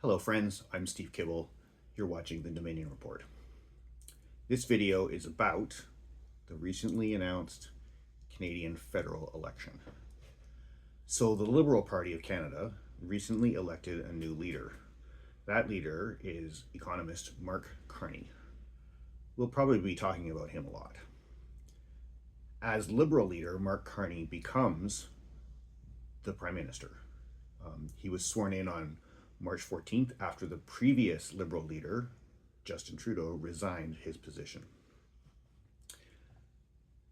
Hello friends, I'm Steve Kibble. You're watching the Dominion Report. This video is about the recently announced Canadian federal election. So the Liberal Party of Canada recently elected a new leader. That leader is economist Mark Carney. We'll probably be talking about him a lot. As Liberal leader, Mark Carney becomes the Prime Minister. He was sworn in on March 14th after the previous Liberal leader, Justin Trudeau, resigned his position.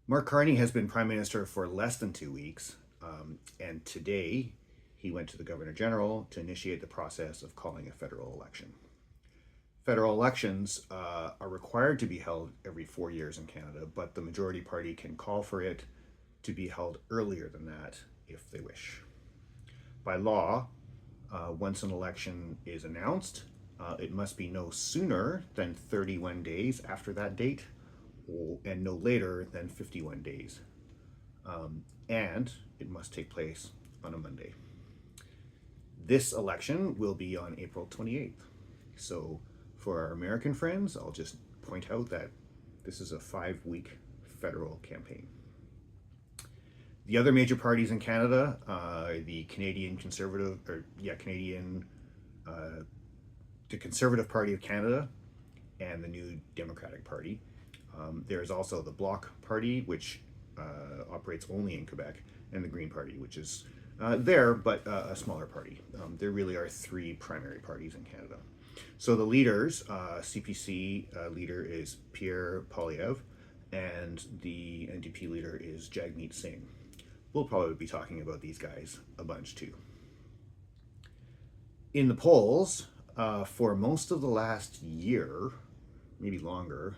Mark Carney has been Prime Minister for less than 2 weeks, and today he went to the Governor General to initiate the process of calling a federal election. Federal elections are required to be held every 4 years in Canada, but the majority party can call for it to be held earlier than that if they wish. By law, once an election is announced, it must be no sooner than 31 days after that date and no later than 51 days. And it must take place on a Monday. This election will be on April 28th. So for our American friends, I'll just point out that this is a 5-week federal campaign. The other major parties in Canada, the Canadian Conservative, the Conservative Party of Canada, and the New Democratic Party. There's also the Bloc Party, which operates only in Quebec, and the Green Party, which is there, but a smaller party. There really are 3 primary parties in Canada. So the leaders, CPC leader is Pierre Poilievre, and the NDP leader is Jagmeet Singh. We'll probably be talking about these guys a bunch too. In the polls, for most of the last year, maybe longer,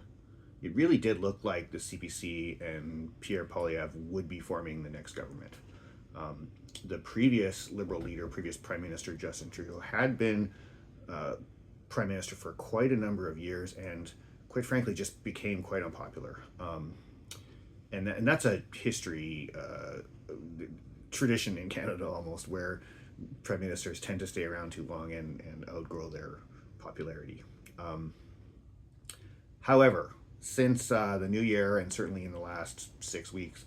it really did look like the CPC and Pierre Poilievre would be forming the next government. The previous Liberal leader, previous Prime Minister Justin Trudeau, had been Prime Minister for quite a number of years and quite frankly just became quite unpopular. And that's a history, tradition in Canada almost, where prime ministers tend to stay around too long and outgrow their popularity. However, since the new year and certainly in the last 6 weeks,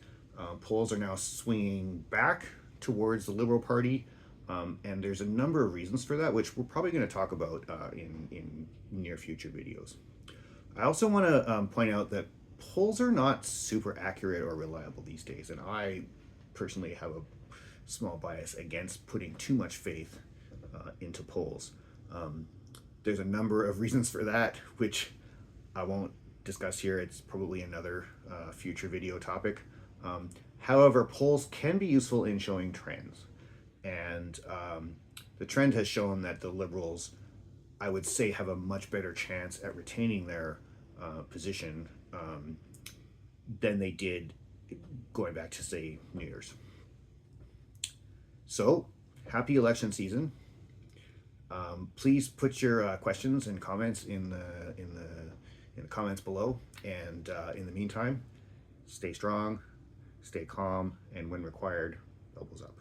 polls are now swinging back towards the Liberal Party, and there's a number of reasons for that, which we're probably going to talk about in near future videos. I also want to point out that polls are not super accurate or reliable these days, and I personally have a small bias against putting too much faith into polls. There's a number of reasons for that, which I won't discuss here. It's probably another future video topic. However, polls can be useful in showing trends, and the trend has shown that the Liberals, I would say, have a much better chance at retaining their position than they did going back to, say, New Year's. So, happy election season. Please put your questions and comments in the comments below. And in the meantime, stay strong, stay calm, and when required, elbows up.